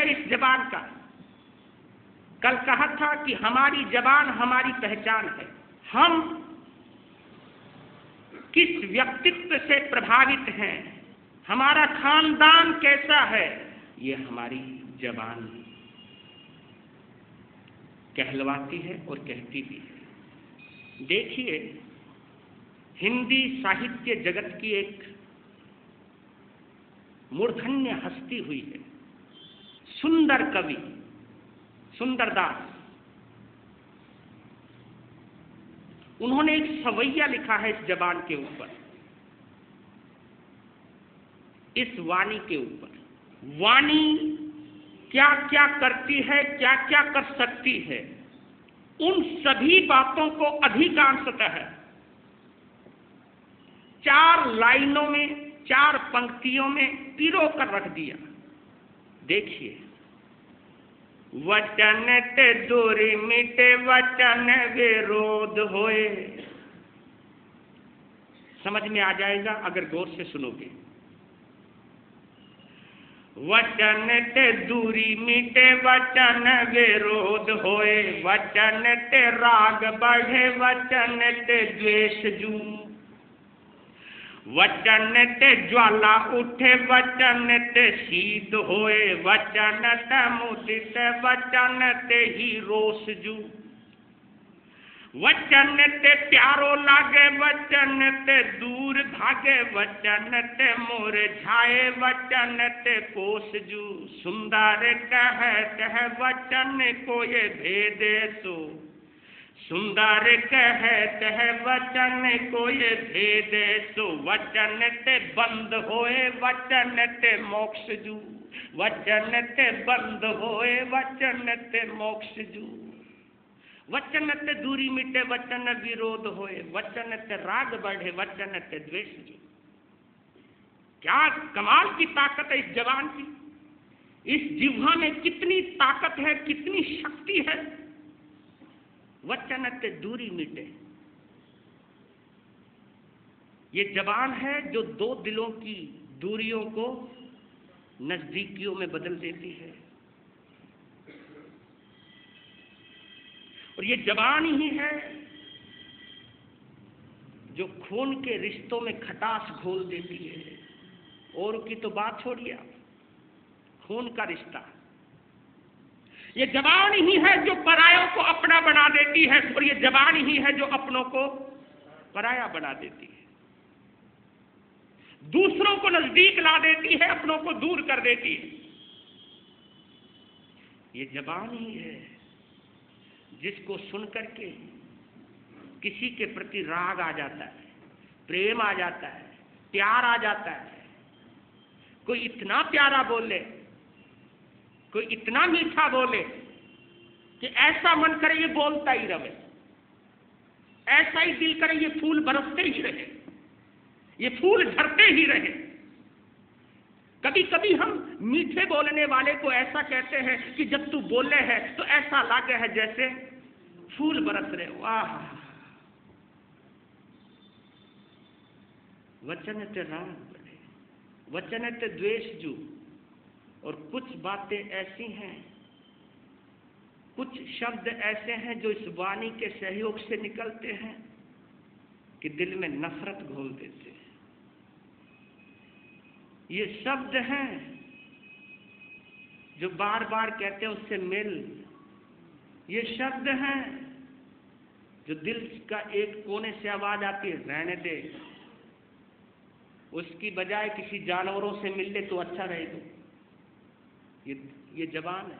है इस जबान का। कल कहा था कि हमारी जबान हमारी पहचान है। हम किस व्यक्तित्व से प्रभावित हैं, हमारा खानदान कैसा है, ये हमारी जबान कहलवाती है और कहती भी है। देखिए, हिंदी साहित्य जगत की एक मूर्धन्य हस्ती हुई है, सुंदर कवि सुंदरदास। उन्होंने एक सवैया लिखा है इस जबान के ऊपर, इस वाणी के ऊपर। वाणी क्या क्या करती है, क्या क्या कर सकती है, उन सभी बातों को अधिकांशतः 4 लाइनों में, 4 पंक्तियों में पिरो कर रख दिया। देखिए, वचन ते दूरी मिटे, वचन विरोध होए। समझ में आ जाएगा अगर गौर से सुनोगे। वचन ते दूरी मिटे, वचन विरोध होए। वचन ते राग बढ़े, वचन ते द्वेष जू। वचन ते ज्वाला उठे, वचन ते शीत होए। वचन ते मुदित, वचन ते ही रोष जू। वचन ते प्यारो लागे, वचन ते दूर भागे। वचन ते मुरझाए, वचन ते कोस जू। सुंदर कहत है वचन को ये भेदे सो। सुंदर कहत है वचन को ये भेदे सो। वचन ते बंद होए, वचन ते मोक्ष जू। वचन ते बंद होए, वचन ते मोक्ष जू। वचन ते दूरी मिटे, वचन विरोध होए। वचन ते राग बढ़े, वचन ते द्वेष जू। क्या कमाल की ताकत है इस जबान की। इस जिह्वा में कितनी ताकत है, कितनी शक्ति है। वचन ते दूरी मिटे, ये जबान है जो 2 दिलों की दूरियों को नजदीकियों में बदल देती है। और ये जबान ही है जो खून के रिश्तों में खटास घोल देती है। और की तो बात छोड़िए आप, खून का रिश्ता। ये जबान ही है जो परायों को अपना बना देती है, और ये जबान ही है जो अपनों को पराया बना देती है। दूसरों को नजदीक ला देती है, अपनों को दूर कर देती है। ये जबान ही है जिसको सुन करके किसी के प्रति राग आ जाता है, प्रेम आ जाता है, प्यार आ जाता है। कोई इतना प्यारा बोले, कोई इतना मीठा बोले कि ऐसा मन करे ये बोलता ही रहे, ऐसा ही दिल करे ये फूल बरसते ही रहे, ये फूल झरते ही रहे। कभी कभी हम मीठे बोलने वाले को ऐसा कहते हैं कि जब तू बोले है तो ऐसा लगे है जैसे फूल बरस रहे। वाह! वचन ते राग बढ़े, वचन ते द्वेष जू। और कुछ बातें ऐसी हैं, कुछ शब्द ऐसे हैं जो इस वाणी के सहयोग से निकलते हैं कि दिल में नफरत घोल देते हैं। ये शब्द हैं जो बार बार कहते हैं उससे मिल। ये शब्द हैं जो दिल का एक कोने से आवाज आती है रहने दे, उसकी बजाय किसी जानवरों से मिल ले तो अच्छा रहेगा। ये जबान है।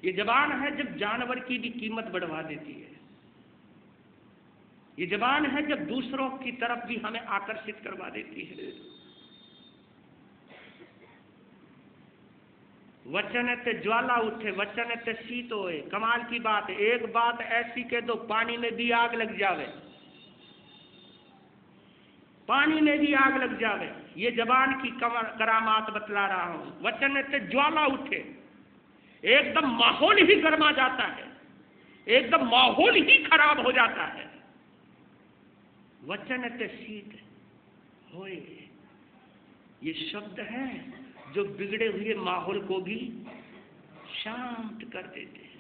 ये जबान है जब जानवर की भी कीमत बढ़वा देती है। ये जबान है जब दूसरों की तरफ भी हमें आकर्षित करवा देती है। वचन ते ज्वाला उठे, वचन ते शीत होए। कमाल की बात है, एक बात ऐसी कह दो पानी में भी आग लग जावे, पानी में भी आग लग जावे। ये जबान की करामात बतला रहा हूं। वचन ते ज्वाला उठे, एकदम माहौल ही गर्मा जाता है, एकदम माहौल ही खराब हो जाता है। वचन ते शीत होए, ये शब्द है जो बिगड़े हुए माहौल को भी शांत कर देते हैं।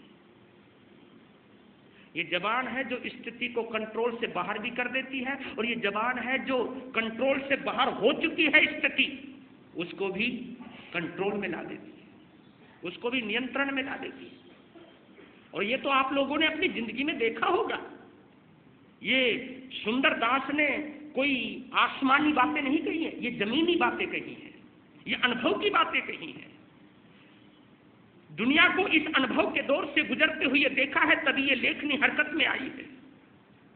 ये जबान है जो स्थिति को कंट्रोल से बाहर भी कर देती है, और ये जबान है जो कंट्रोल से बाहर हो चुकी है स्थिति, उसको भी कंट्रोल में ला देती है, उसको भी नियंत्रण में ला देती है। और ये तो आप लोगों ने अपनी जिंदगी में देखा होगा। ये सुंदर दास ने कोई आसमानी बातें नहीं कही है, ये जमीनी बातें कही हैं, ये अनुभव की बातें कही हैं। दुनिया को इस अनुभव के दौर से गुजरते हुए देखा है, तभी ये लेखनी हरकत में आई है,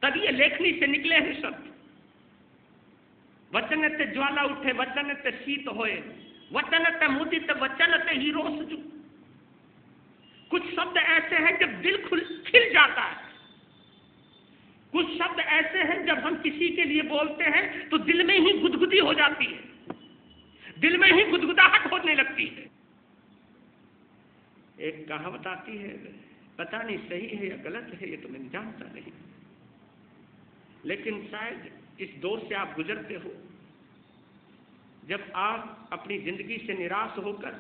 तभी ये लेखनी से निकले हैं शब्द। वचन ते ज्वाला उठे, वचन ते शीत होए, वचन ते मुदित, वचन ते हीरो सजू। कुछ शब्द ऐसे हैं जब दिल खिल जाता है, कुछ शब्द ऐसे हैं जब हम किसी के लिए बोलते हैं तो दिल में ही गुदगुदी हो जाती है, दिल में ही गुदगुदाहट होने लगती है। एक कहावत आती है, पता नहीं सही है या गलत है, ये तो मैं जानता नहीं, लेकिन शायद इस दौर से आप गुजरते हो जब आप अपनी जिंदगी से निराश होकर,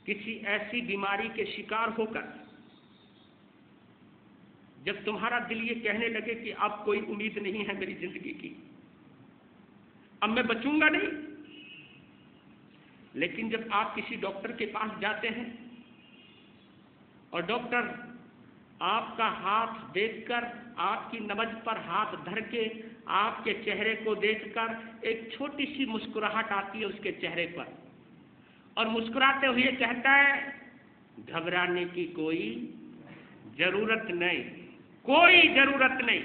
किसी ऐसी बीमारी के शिकार होकर, जब तुम्हारा दिल ये कहने लगे कि अब कोई उम्मीद नहीं है मेरी जिंदगी की, अब मैं बचूंगा नहीं। लेकिन जब आप किसी डॉक्टर के पास जाते हैं और डॉक्टर आपका हाथ देखकर, आपकी नब्ज पर हाथ धर के, आपके चेहरे को देखकर एक छोटी सी मुस्कुराहट आती है उसके चेहरे पर, और मुस्कुराते हुए कहता है घबराने की कोई जरूरत नहीं, कोई जरूरत नहीं,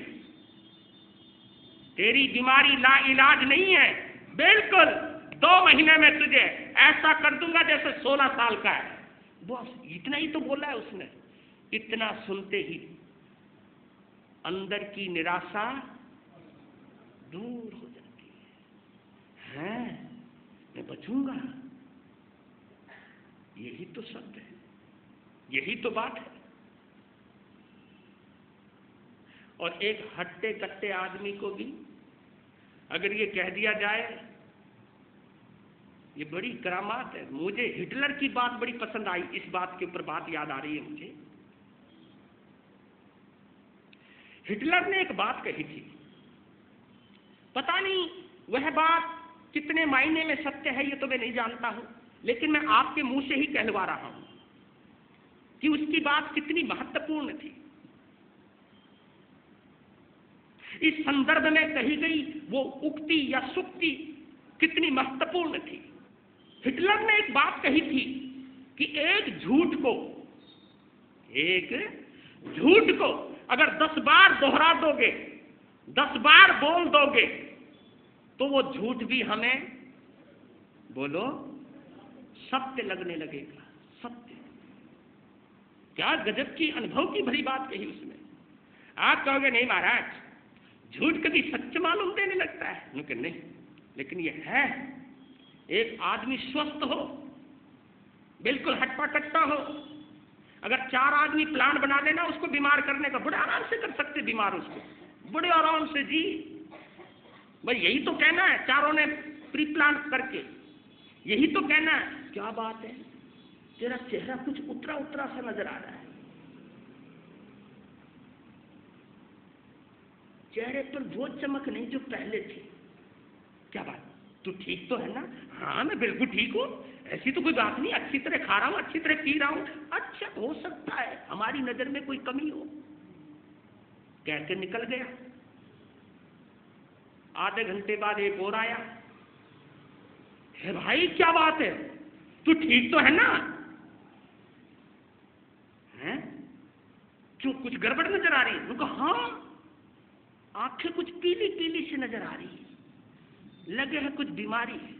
तेरी बीमारी लाइलाज नहीं है, बिल्कुल 2 महीने में तुझे ऐसा कर दूंगा जैसे 16 साल का है। बस इतना ही तो बोला है उसने। इतना सुनते ही अंदर की निराशा दूर हो जाती है, मैं बचूंगा। यही तो शब्द है, यही तो बात है। और एक हट्टे कट्टे आदमी को भी अगर ये कह दिया जाए, ये बड़ी करामात है। मुझे हिटलर की बात बड़ी पसंद आई, इस बात के ऊपर बात याद आ रही है मुझे। हिटलर ने एक बात कही थी, पता नहीं वह बात कितने मायने में सत्य है ये तो मैं नहीं जानता हूं, लेकिन मैं आपके मुंह से ही कहलवा रहा हूं कि उसकी बात कितनी महत्वपूर्ण थी। इस संदर्भ में कही गई वो उक्ति या सुक्ति कितनी महत्वपूर्ण थी। हिटलर ने एक बात कही थी कि एक झूठ को अगर 10 बार दोहरा दोगे, 10 बार बोल दोगे, तो वो झूठ भी हमें, बोलो, सत्य लगने लगेगा। सत्य। क्या गजब की अनुभव की भरी बात कही उसने। आप कहोगे नहीं महाराज, झूठ कभी सच मालूम देने लगता है। नहीं, लेकिन ये है, एक आदमी स्वस्थ हो, बिल्कुल हट्टा कट्टा हो, अगर 4 आदमी प्लान बना लेना उसको बीमार करने का, बड़े आराम से कर सकते बीमार उसको, बड़े आराम से जी। भाई यही तो कहना है, चारों ने प्री प्लान करके यही तो कहना है। क्या बात है, तेरा चेहरा कुछ उतरा उतरा सा नजर आ रहा है, चेहरे पर वो चमक नहीं जो पहले थी। क्या बात, तू ठीक तो है ना? हाँ मैं बिल्कुल ठीक हूँ, ऐसी तो कोई बात नहीं, अच्छी तरह खा रहा हूँ, अच्छी तरह पी रहा हूँ। अच्छा, हो सकता है हमारी नजर में कोई कमी हो। कहते निकल गया। आधे घंटे बाद एक और आया, है भाई क्या बात है, तू ठीक तो है ना? हैं? क्यों, कुछ गड़बड़ नजर आ रही है? उनको हाँ, आंखें कुछ पीली पीली सी नजर आ रही है, लगे है कुछ बीमारी है।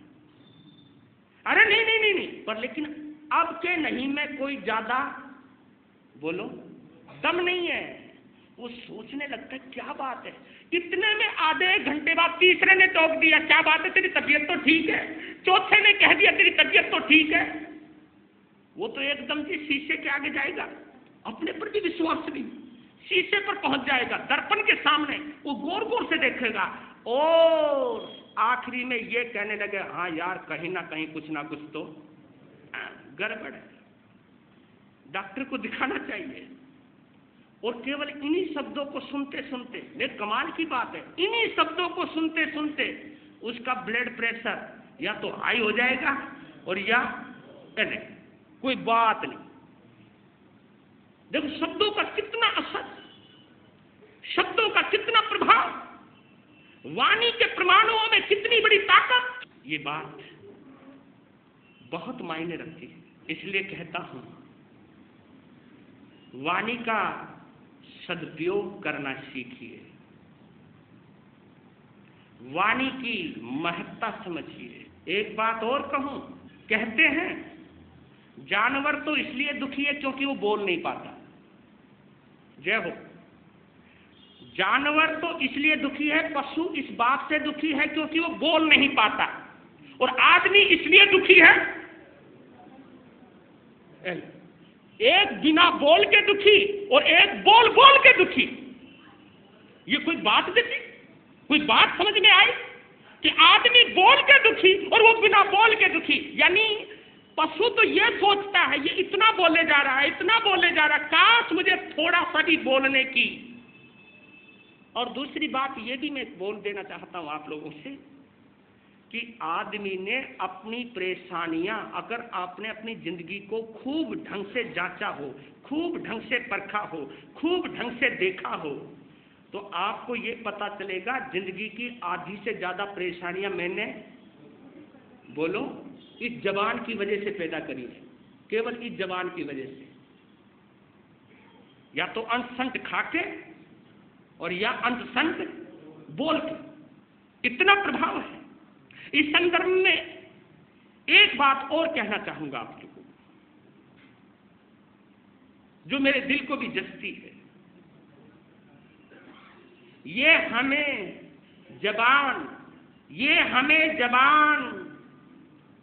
अरे नहीं नहीं नहीं नहीं, पर लेकिन अब के नहीं में कोई ज्यादा, बोलो, दम नहीं है। वो सोचने लगता है क्या बात है। इतने में आधे घंटे बाद तीसरे ने टोक दिया, क्या बात है, तेरी तबीयत तो ठीक है। चौथे ने कह दिया तेरी तबीयत तो ठीक है। वो तो एकदम से शीशे के आगे जाएगा, अपने पर भी विश्वास नहीं, शीशे पर पहुंच जाएगा, दर्पण के सामने वो गौर गौर से देखेगा और आखिरी में ये कहने लगे, हाँ यार कहीं ना कहीं कुछ ना कुछ तो गड़बड़ है, डॉक्टर को दिखाना चाहिए। और केवल इन्हीं शब्दों को सुनते सुनते, ये कमाल की बात है, इन्हीं शब्दों को सुनते सुनते उसका ब्लड प्रेशर या तो हाई हो जाएगा और या नहीं, कोई बात नहीं। देखो शब्दों का कितना असर, शब्दों का कितना प्रभाव, वाणी के प्रमाणों में कितनी बड़ी ताकत। ये बात बहुत मायने रखती है। इसलिए कहता हूं वाणी का सदुपयोग करना सीखिए, वाणी की महत्ता समझिए। एक बात और कहूं, कहते हैं जानवर तो इसलिए दुखी है क्योंकि वो बोल नहीं पाता। जय हो। जानवर तो इसलिए दुखी है, पशु इस बात से दुखी है क्योंकि वो बोल नहीं पाता। और आदमी इसलिए दुखी है, एक बिना बोल के दुखी और एक बोल बोल के दुखी। ये कोई बात देखी, कोई बात समझ में आई कि आदमी बोल के दुखी और वो बिना बोल के दुखी। यानी पशु तो ये सोचता है ये इतना बोले जा रहा है, इतना बोले जा रहा है, काश मुझे थोड़ा सा भी बोलने की। और दूसरी बात ये भी मैं बोल देना चाहता हूं आप लोगों से कि आदमी ने अपनी परेशानियां, अगर आपने अपनी जिंदगी को खूब ढंग से जांचा हो, खूब ढंग से परखा हो, खूब ढंग से देखा हो, तो आपको ये पता चलेगा जिंदगी की आधी से ज्यादा परेशानियां मैंने, बोलो, इस जबान की वजह से पैदा करी है, केवल इस जबान की वजह से। या तो अंशंत खाके और या अंशंत बोल के, इतना प्रभाव है। इस संदर्भ में एक बात और कहना चाहूंगा आप लोगों को, जो मेरे दिल को भी जचती है। ये हमें जबान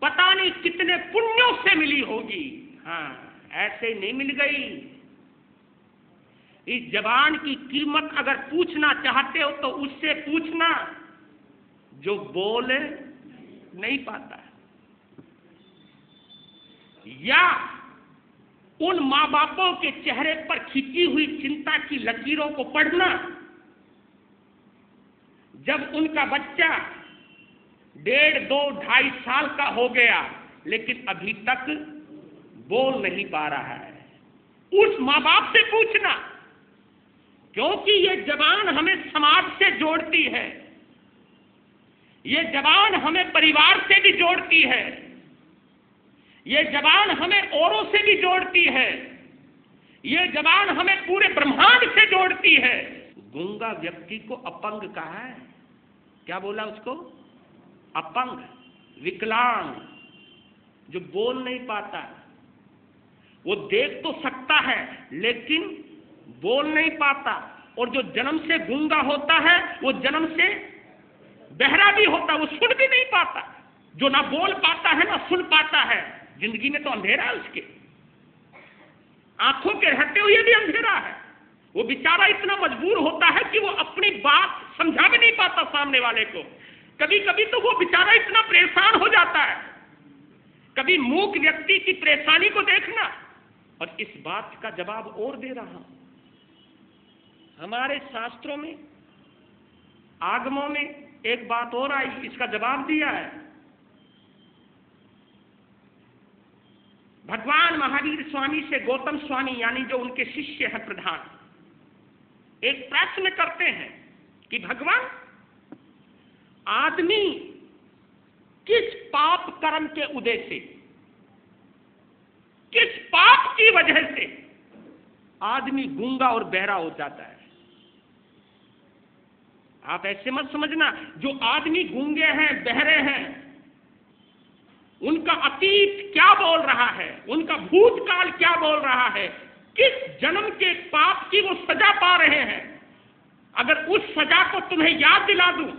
पता नहीं कितने पुण्यों से मिली होगी। हाँ, ऐसे नहीं मिल गई। इस जबान की कीमत अगर पूछना चाहते हो तो उससे पूछना जो बोल नहीं पाता, या उन मां बापों के चेहरे पर खिंची हुई चिंता की लकीरों को पढ़ना जब उनका बच्चा 1.5, 2, 2.5 साल का हो गया लेकिन अभी तक बोल नहीं पा रहा है। उस मां बाप से पूछना, क्योंकि ये जबान हमें समाज से जोड़ती है, ये जबान हमें परिवार से भी जोड़ती है, ये जबान हमें औरों से भी जोड़ती है, ये जबान हमें पूरे ब्रह्मांड से जोड़ती है। गूंगा व्यक्ति को अपंग कहा है, क्या बोला उसको? अपंग, विकलांग, जो बोल नहीं पाता। वो देख तो सकता है लेकिन बोल नहीं पाता। और जो जन्म से गूंगा होता है वो जन्म से बहरा भी होता है, वो सुन भी नहीं पाता। जो ना बोल पाता है ना सुन पाता है, जिंदगी में तो अंधेरा है उसके, आंखों के रहते हुए भी अंधेरा है। वो बेचारा इतना मजबूर होता है कि वो अपनी बात समझा भी नहीं पाता सामने वाले को। कभी कभी तो वो बेचारा इतना परेशान हो जाता है। कभी मूक व्यक्ति की परेशानी को देखना। और इस बात का जवाब और दे रहा हूं, हमारे शास्त्रों में, आगमों में एक बात और आई, इसका जवाब दिया है। भगवान महावीर स्वामी से गौतम स्वामी, यानी जो उनके शिष्य हैं प्रधान, एक प्रश्न करते हैं कि भगवान, आदमी किस पाप कर्म के उदय से, किस पाप की वजह से आदमी गूंगा और बहरा हो जाता है? आप ऐसे मत समझना जो आदमी गूंगे हैं, बहरे हैं, उनका अतीत क्या बोल रहा है, उनका भूतकाल क्या बोल रहा है, किस जन्म के पाप की वो सजा पा रहे हैं। अगर उस सजा को तुम्हें याद दिला दूं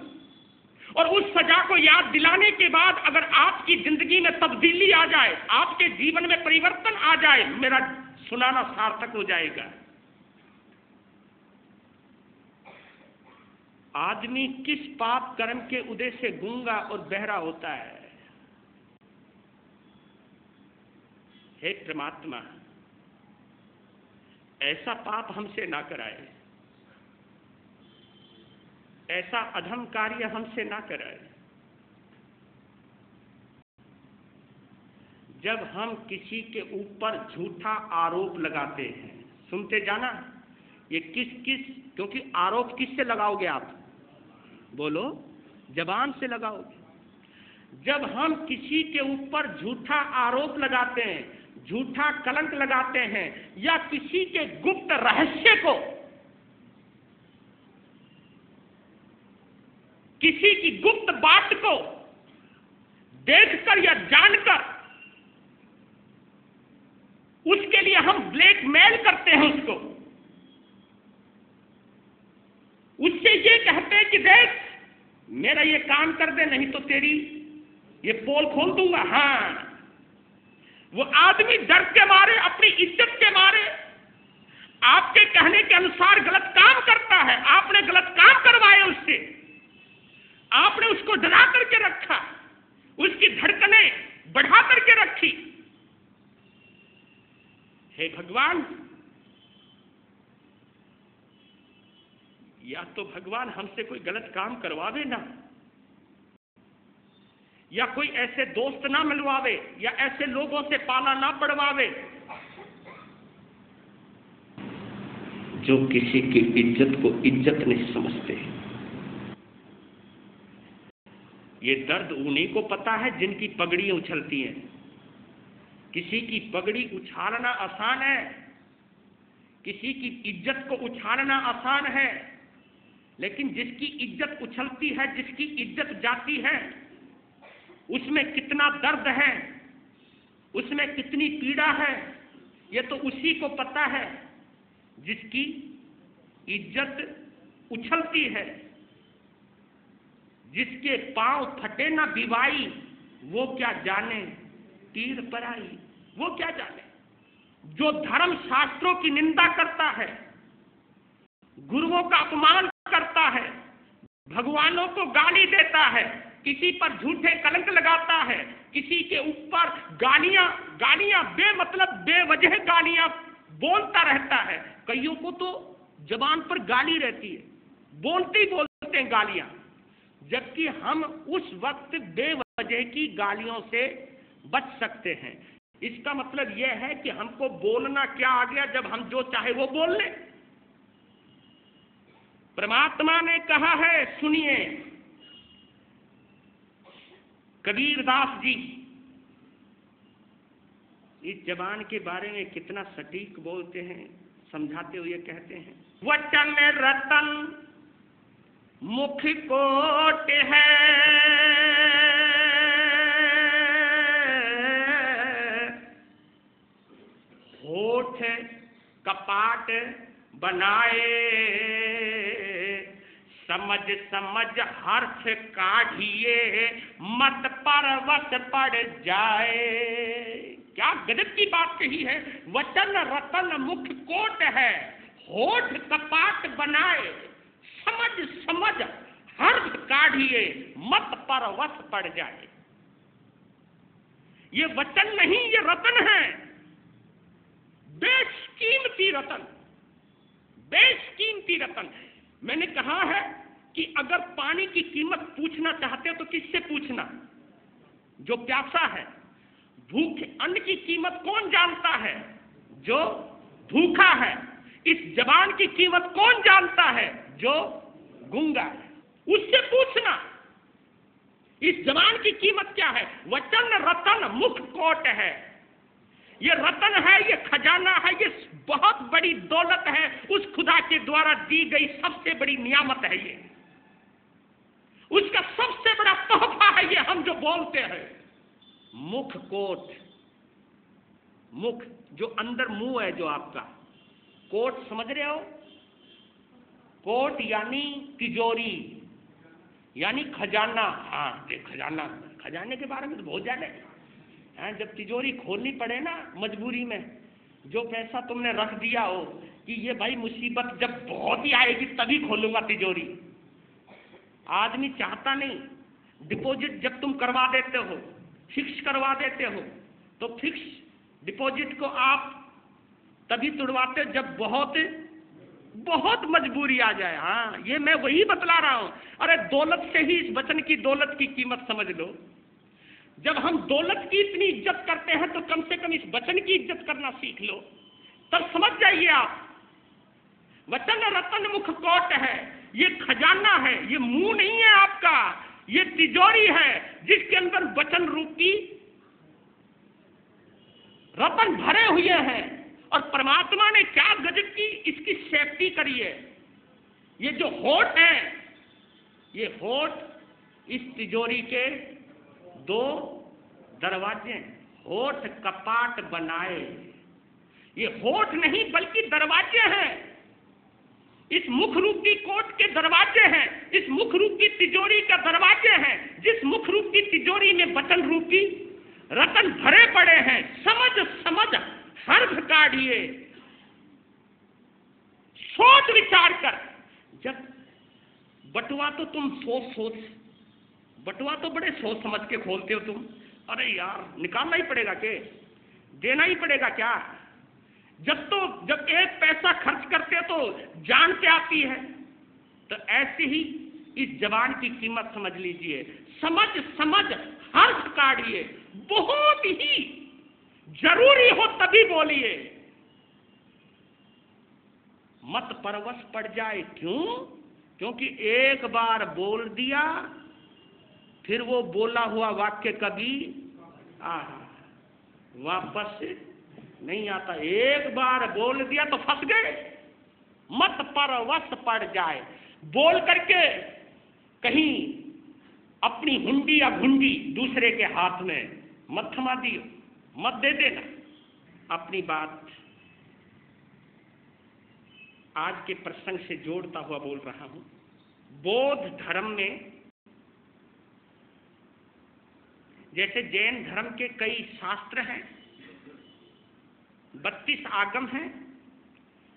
और उस सजा को याद दिलाने के बाद अगर आपकी जिंदगी में तब्दीली आ जाए, आपके जीवन में परिवर्तन आ जाए, मेरा सुनाना सार्थक हो जाएगा। आदमी किस पाप कर्म के उदय से गूंगा और बहरा होता है? हे परमात्मा, ऐसा पाप हमसे ना कराए, ऐसा अधम कार्य हमसे ना कराए। जब हम किसी के ऊपर झूठा आरोप लगाते हैं, सुनते जाना, ये क्योंकि आरोप किससे लगाओगे आप? बोलो, जबान से लगाओगे। जब हम किसी के ऊपर झूठा आरोप लगाते हैं, झूठा कलंक लगाते हैं, या किसी के गुप्त रहस्य को, किसी की गुप्त बात को देखकर या जानकर उसके लिए हम ब्लैकमेल करते हैं उससे ये कहते हैं कि देख, मेरा ये काम कर दे, नहीं तो तेरी ये पोल खोल दूंगा। हाँ, वो आदमी डर के मारे, अपनी इज्जत के मारे आपके कहने के अनुसार गलत काम करता है। आपने गलत काम करवाए उससे, आपने उसको डरा करके रखा, उसकी धड़कनें बढ़ा करके रखी। हे भगवान, या तो भगवान हमसे कोई गलत काम करवावे ना, या कोई ऐसे दोस्त ना मिलवावे, या ऐसे लोगों से पाला ना पड़वावे जो किसी की इज्जत को इज्जत नहीं समझते। ये दर्द उन्हीं को पता है जिनकी पगड़ी उछलती है। किसी की पगड़ी उछालना आसान है, किसी की इज्जत को उछालना आसान है, लेकिन जिसकी इज्जत उछलती है, जिसकी इज्जत जाती है, उसमें कितना दर्द है, उसमें कितनी पीड़ा है, ये तो उसी को पता है। जिसकी इज्जत उछलती है, जिसके पांव फटे ना बिवाई, वो क्या जाने तीर पर आई, वो क्या जाने। जो धर्म शास्त्रों की निंदा करता है, गुरुओं का अपमान करता है, भगवानों को गाली देता है, किसी पर झूठे कलंक लगाता है, किसी के ऊपर गालियां बेमतलब बेवजह गालियां बोलता रहता है। कईयों को तो जबान पर गाली रहती है, बोलते ही बोलते हैं गालियां, जबकि हम उस वक्त बेवजह की गालियों से बच सकते हैं। इसका मतलब यह है कि हमको बोलना क्या आ गया जब हम जो चाहे वो बोल लें। परमात्मा ने कहा है, सुनिए, कबीरदास जी इस जबान के बारे में कितना सटीक बोलते हैं। समझाते हुए कहते हैं, वचन रतन मुख कोट है, होठ कपाट बनाए, समझ समझ हर्ष काढ़िए, मत परवश पड़ जाए। क्या गजब की बात कही है। वचन रतन मुख कोट है, होठ कपाट बनाए, समझ समझ हर्ष काढ़िए, मत परवश पड़ जाए। ये वचन नहीं, ये रतन है, बेशकीमती रतन, बेशकीमती रतन। मैंने कहा है कि अगर पानी की कीमत पूछना चाहते हो तो किससे पूछना? जो प्यासा है। भूखे अन्न की कीमत कौन जानता है? जो भूखा है। इस जबान की कीमत कौन जानता है? जो गूंगा है। उससे पूछना इस जबान की कीमत क्या है। वचन रतन मुख कोट है। ये रतन है, ये खजाना है, ये बहुत बड़ी दौलत है, उस खुदा के द्वारा दी गई सबसे बड़ी नियामत है। ये उसका सबसे बड़ा तोहफा है। ये हम जो बोलते हैं, मुख कोट, मुख जो अंदर मुंह है, जो आपका कोट, समझ रहे हो? कोट यानी तिजोरी, यानी खजाना। हाँ, ये खजाना, खजाने के बारे में तो बहुत ज्यादा है। जब तिजोरी खोलनी पड़े ना मजबूरी में, जो पैसा तुमने रख दिया हो कि ये भाई मुसीबत जब बहुत ही आएगी तभी खोलूंगा तिजोरी, आदमी चाहता नहीं। डिपॉजिट जब तुम करवा देते हो, फिक्स करवा देते हो, तो फिक्स डिपॉजिट को आप तभी तुड़वाते जब बहुत बहुत मजबूरी आ जाए। हाँ, ये मैं वही बतला रहा हूं। अरे दौलत से ही इस वचन की दौलत की कीमत समझ लो। जब हम दौलत की इतनी इज्जत करते हैं तो कम से कम इस वचन की इज्जत करना सीख लो, तब समझ जाइए आप। वचन रतन मुख कोट है, ये खजाना है, ये मुंह नहीं है आपका, ये तिजोरी है जिसके अंदर वचन रूपी रतन भरे हुए हैं। और परमात्मा ने क्या गजब की इसकी सेफ्टी करी है। ये जो होठ है, ये होठ इस तिजोरी के दो दरवाजे, होठ कपाट बनाए। ये होठ नहीं बल्कि दरवाजे हैं, इस मुख रूपी कोट के दरवाजे हैं, इस मुख रूपी तिजोरी का दरवाजे हैं, जिस मुख रूपी तिजोरी में वचन रूपी रतन भरे पड़े हैं। समझ समझ हर्ष काढ़िए, सोच विचार कर। जब बटुआ तो तुम सोच बटुआ तो बड़े सोच समझ के खोलते हो तुम। अरे यार निकालना ही पड़ेगा के, देना ही पड़ेगा क्या? जब एक पैसा खर्च करते तो जान पे आती है, तो ऐसे ही इस जबान की कीमत समझ लीजिए। समझ समझ हर्ष काढ़िए, बहुत ही जरूरी हो तभी बोलिए, मत परवश पड़ जाए। क्यों? क्योंकि एक बार बोल दिया फिर वो बोला हुआ वाक्य कभी वापस नहीं आता। एक बार बोल दिया तो फंस गए। मत परवश पड़ जाए, बोल करके कहीं अपनी हुंडी या घुंडी दूसरे के हाथ में मत थमा दियो, मत दे देना अपनी बात। आज के प्रसंग से जोड़ता हुआ बोल रहा हूं। बौद्ध धर्म में जैसे जैन धर्म के कई शास्त्र हैं, 32 आगम हैं,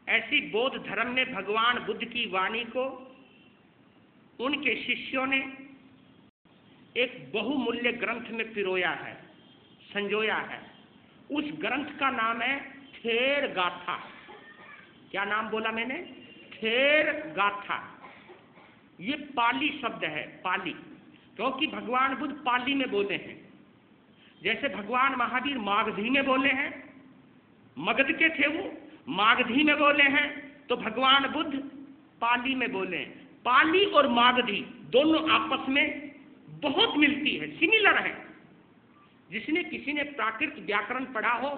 ऐसी बौद्ध धर्म में भगवान बुद्ध की वाणी को उनके शिष्यों ने एक बहुमूल्य ग्रंथ में पिरोया है, संजोया है। उस ग्रंथ का नाम है थेर गाथा। क्या नाम बोला मैंने? थेर गाथा। ये पाली शब्द है, पाली, क्योंकि भगवान बुद्ध पाली में बोले हैं। जैसे भगवान महावीर मागधी में बोले हैं, मगध के थे वो, मागधी में बोले हैं, तो भगवान बुद्ध पाली में बोले हैं। पाली और मागधी दोनों आपस में बहुत मिलती है, सिमिलर है। जिसने किसी ने प्राकृत व्याकरण पढ़ा हो,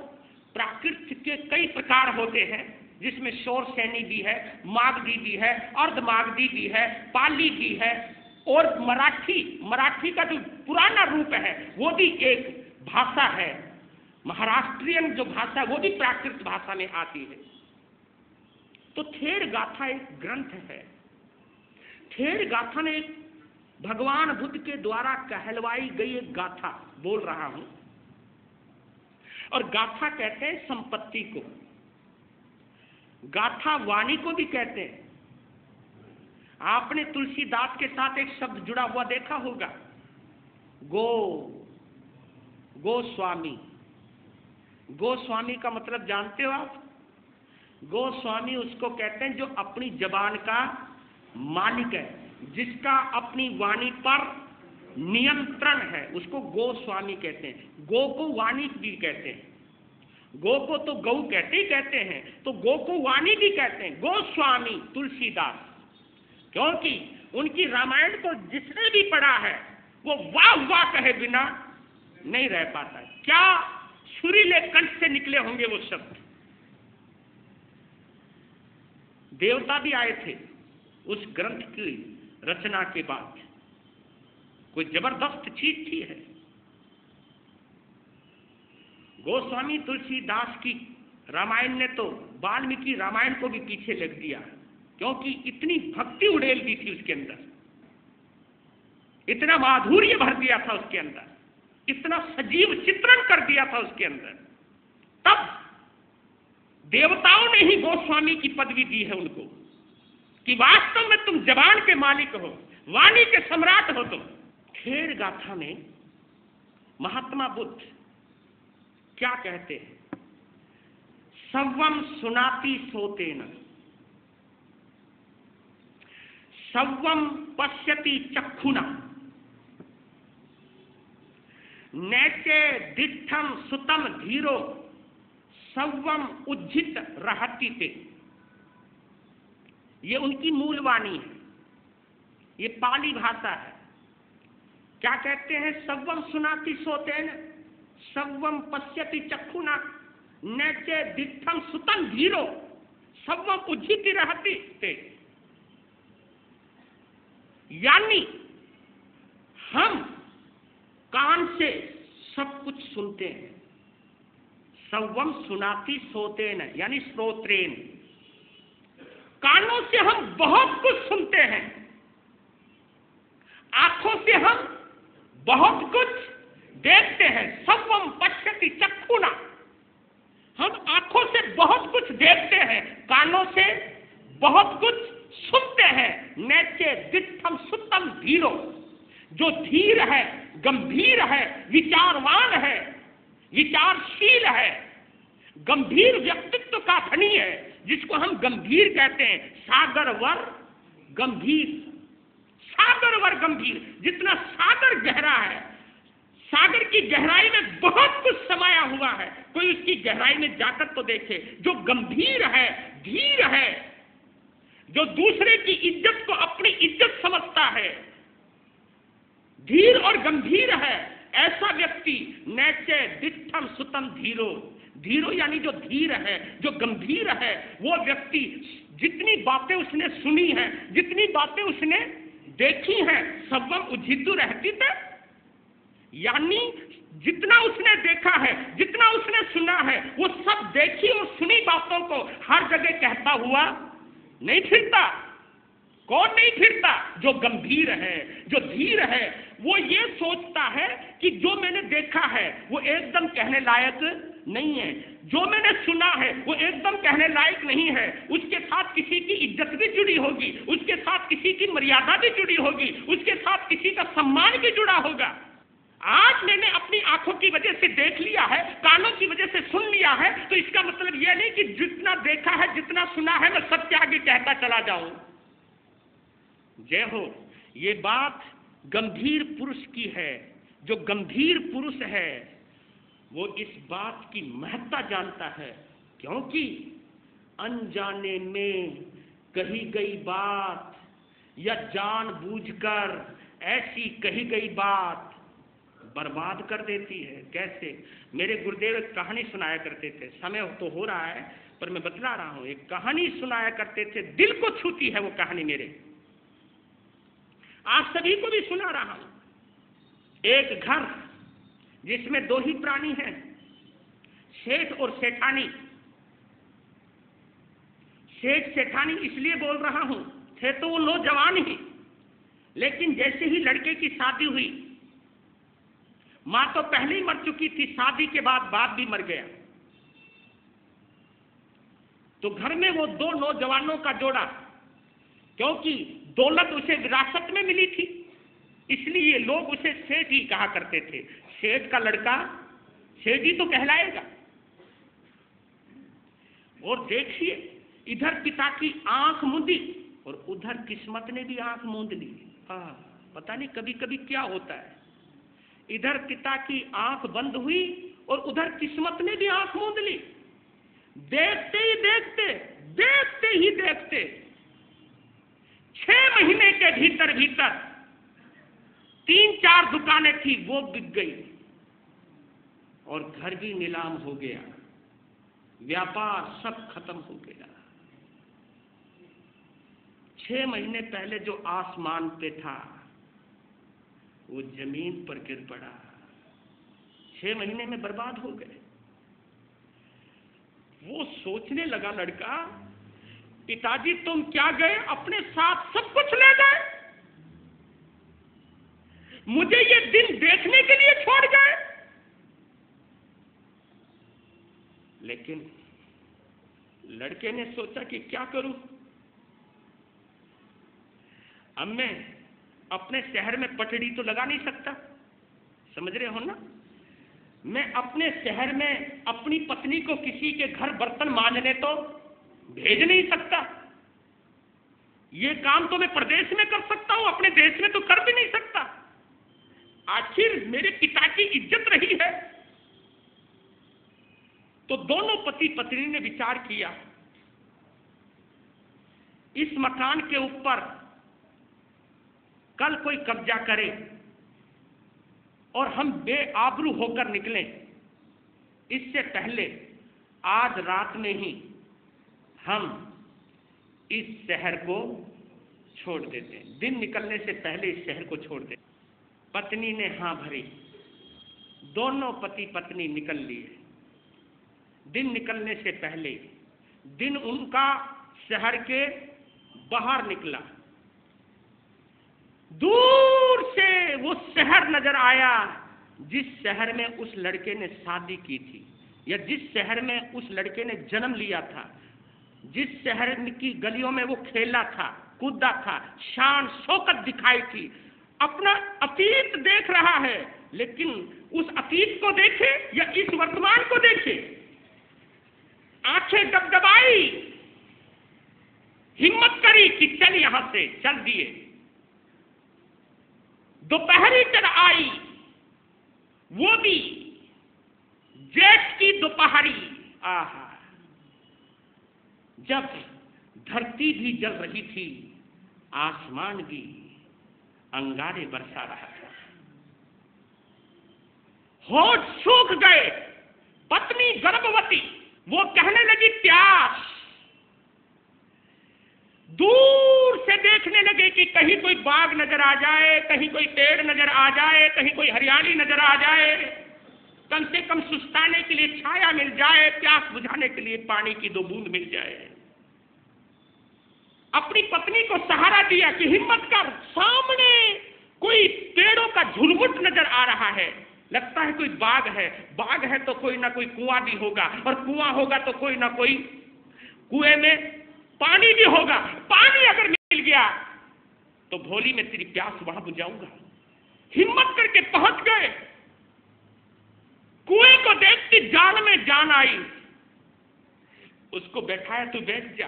प्राकृत के कई प्रकार होते हैं, जिसमें शोर सैनी भी है, मागधी भी है, अर्धमागधी भी है, पाली भी है, और मराठी का जो पुराना रूप है वो भी एक भाषा है। महाराष्ट्रियन जो भाषा वो भी प्राकृत भाषा में आती है। तो थेर गाथा एक ग्रंथ है। थेर गाथा ने भगवान बुद्ध के द्वारा कहलवाई गई एक गाथा बोल रहा हूं। और गाथा कहते हैं संपत्ति को, गाथा वाणी को भी कहते हैं। आपने तुलसीदास के साथ एक शब्द जुड़ा हुआ देखा होगा, गोस्वामी। गोस्वामी का मतलब जानते हो आप? गोस्वामी उसको कहते हैं जो अपनी जबान का मालिक है, जिसका अपनी वाणी पर नियंत्रण है, उसको गोस्वामी कहते हैं। गो को वाणी भी कहते हैं, गो को तो गौ कहते ही कहते हैं, तो गो को वाणी भी कहते हैं। गोस्वामी तुलसीदास, क्योंकि उनकी रामायण को जिसने भी पढ़ा है वो वाह वाह कहे बिना नहीं रह पाता। क्या सुरीले कंठ से निकले होंगे वो शब्द। देवता भी आए थे उस ग्रंथ की रचना के बाद। कोई जबरदस्त चीज थी है। गोस्वामी तुलसीदास की रामायण ने तो वाल्मीकि रामायण को भी पीछे लग दिया, क्योंकि इतनी भक्ति उड़ेल दी थी उसके अंदर, इतना माधुर्य भर दिया था उसके अंदर, इतना सजीव चित्रण कर दिया था उसके अंदर। तब देवताओं ने ही गोस्वामी की पदवी दी है उनको, कि वास्तव में तुम जबान के मालिक हो, वाणी के सम्राट हो तुम। थेर गाथा में महात्मा बुद्ध क्या कहते हैं? सव्वम सुनाति सोतेन, सव्वम पश्यति चक्षुना, नैचे दिष्ठम सुतम धीरो, सव्वम उज्जित रहति ते। ये उनकी मूल वाणी है, ये पाली भाषा है। क्या कहते हैं? सव्वम सुनाति सोतेन, सव्वम पश्यति चक्षुना, नैचे दिष्ठम सुतम धीरो, सव्वम उज्जित रहति ते। यानी हम कान से सब कुछ सुनते हैं। सव्वम सुनाति सोतेन यानी श्रोत्रेन, कानों से हम बहुत कुछ सुनते हैं, आंखों से हम बहुत कुछ देखते हैं। सव्वम पश्यति चक्षुना, हम आंखों से बहुत कुछ देखते हैं, कानों से बहुत कुछ सुनते हैं। नैचे दिष्ठम सुतम धीरो, जो धीर है, गंभीर है, विचारवान है, विचारशील है, गंभीर व्यक्तित्व का धनी है, जिसको हम गंभीर कहते हैं। सागरवर गंभीर, सागरवर गंभीर, जितना सागर गहरा है, सागर की गहराई में बहुत कुछ समाया हुआ है। कोई उसकी गहराई में जाकर तो देखे। जो गंभीर है, धीर है, जो दूसरे की इज्जत को अपनी इज्जत समझता है, धीर और गंभीर है, ऐसा व्यक्ति नैचे दिष्ठम सुतम धीरो, धीरो यानी जो धीर है, जो गंभीर है, वो व्यक्ति जितनी बातें उसने सुनी हैं, जितनी बातें उसने देखी हैं, सव्वम उज्जितु रहति ते। यानी जितना उसने देखा है, जितना उसने सुना है, वो सब देखी और सुनी बातों को हर जगह कहता हुआ नहीं फिरता। कौन नहीं फिरता? जो गंभीर है, जो धीर है। वो ये सोचता है कि जो मैंने देखा है वो एकदम कहने लायक नहीं है, जो मैंने सुना है वो एकदम कहने लायक नहीं है। उसके साथ किसी की इज्जत भी जुड़ी होगी, उसके साथ किसी की मर्यादा भी जुड़ी होगी, उसके साथ किसी का सम्मान भी जुड़ा होगा। आज मैंने अपनी आंखों की वजह से देख लिया है, कानों की वजह से सुन लिया है, तो इसका मतलब यह नहीं कि जितना देखा है, जितना सुना है, मैं सबके आगे कहता चला जाऊं। जय हो। ये बात गंभीर पुरुष की है। जो गंभीर पुरुष है वो इस बात की महत्ता जानता है, क्योंकि अनजाने में कही गई बात या जानबूझकर ऐसी कही गई बात बर्बाद कर देती है। कैसे? मेरे गुरुदेव एक कहानी सुनाया करते थे, समय तो हो रहा है पर मैं बतला रहा हूं। एक कहानी सुनाया करते थे, दिल को छूती है वो कहानी मेरे, आप सभी को भी सुना रहा हूं। एक घर जिसमें दो ही प्राणी हैं, सेठ और सेठानी। सेठ सेठानी इसलिए बोल रहा हूं, थे तो वो नौजवान ही, लेकिन जैसे ही लड़के की शादी हुई, मां तो पहले ही मर चुकी थी, शादी के बाद बाप भी मर गया, तो घर में वो दो नौजवानों का जोड़ा, क्योंकि दौलत उसे विरासत में मिली थी, इसलिए लोग उसे सेठ ही कहा करते थे। सेठ का लड़का सेठ ही तो कहलाएगा। और देखिए, इधर पिता की आंख मूंदी और उधर किस्मत ने भी आंख मूंद ली। पता नहीं कभी कभी क्या होता है, इधर पिता की आंख बंद हुई और उधर किस्मत ने भी आंख मूंद ली। देखते ही देखते, देखते ही देखते 6 महीने के भीतर भीतर 3-4 दुकानें थी वो बिक गई और घर भी नीलाम हो गया, व्यापार सब खत्म हो गया। 6 महीने पहले जो आसमान पे था वो जमीन पर गिर पड़ा, 6 महीने में बर्बाद हो गए। वो सोचने लगा लड़का, पिताजी तुम क्या गए, अपने साथ सब कुछ ले गए, मुझे ये दिन देखने के लिए छोड़ गए। लेकिन लड़के ने सोचा कि क्या करूं, अब मैं अपने शहर में पटड़ी तो लगा नहीं सकता, समझ रहे हो ना। मैं अपने शहर में अपनी पत्नी को किसी के घर बर्तन मांजने तो भेज नहीं सकता। ये काम तो मैं प्रदेश में कर सकता हूं, अपने देश में तो कर भी नहीं सकता। आखिर मेरे पिता की इज्जत रही है। तो दोनों पति पत्नी ने विचार किया, इस मकान के ऊपर कल कोई कब्जा करे और हम बेआबरू होकर निकलें, इससे पहले आज रात में ही हम इस शहर को छोड़ देते हैं। दिन निकलने से पहले इस शहर को छोड़ देते। पत्नी ने हाँ भरी। दोनों पति पत्नी निकल लिए। दिन निकलने से पहले दिन उनका शहर के बाहर निकला। दूर से वो शहर नजर आया जिस शहर में उस लड़के ने शादी की थी, या जिस शहर में उस लड़के ने जन्म लिया था, जिस शहर की गलियों में वो खेला था, कूदा था, शान शौकत दिखाई थी। अपना अतीत देख रहा है, लेकिन उस अतीत को देखे या इस वर्तमान को देखे। आंखें डबडबाई, हिम्मत करी कि चल यहां से, चल दिए। दोपहरी चढ़ आई, वो भी जेठ की दोपहरी। आहा, जब धरती भी जल रही थी, आसमान भी अंगारे बरसा रहा था। होठ सूख गए। पत्नी गर्भवती, वो कहने लगी प्यास। दूर से देखने लगे कि कहीं कोई बाग नजर आ जाए, कहीं कोई पेड़ नजर आ जाए, कहीं कोई हरियाली नजर आ जाए, कम से कम सुस्ताने के लिए छाया मिल जाए, प्यास बुझाने के लिए पानी की 2 बूंद मिल जाए। अपनी पत्नी को सहारा दिया कि हिम्मत कर, सामने कोई पेड़ों का झुरमुट नजर आ रहा है, लगता है कोई बाग है। बाग है तो कोई ना कोई कुआं भी होगा, और कुआं होगा तो कोई ना कोई कुएं में पानी भी होगा। पानी अगर मिल गया तो भोली में तेरी प्यास वहां बुझाऊंगा। हिम्मत करके पहुंच गए। कुएं को देखती जान में जान आई। उसको बैठाया, तू बैठ जा।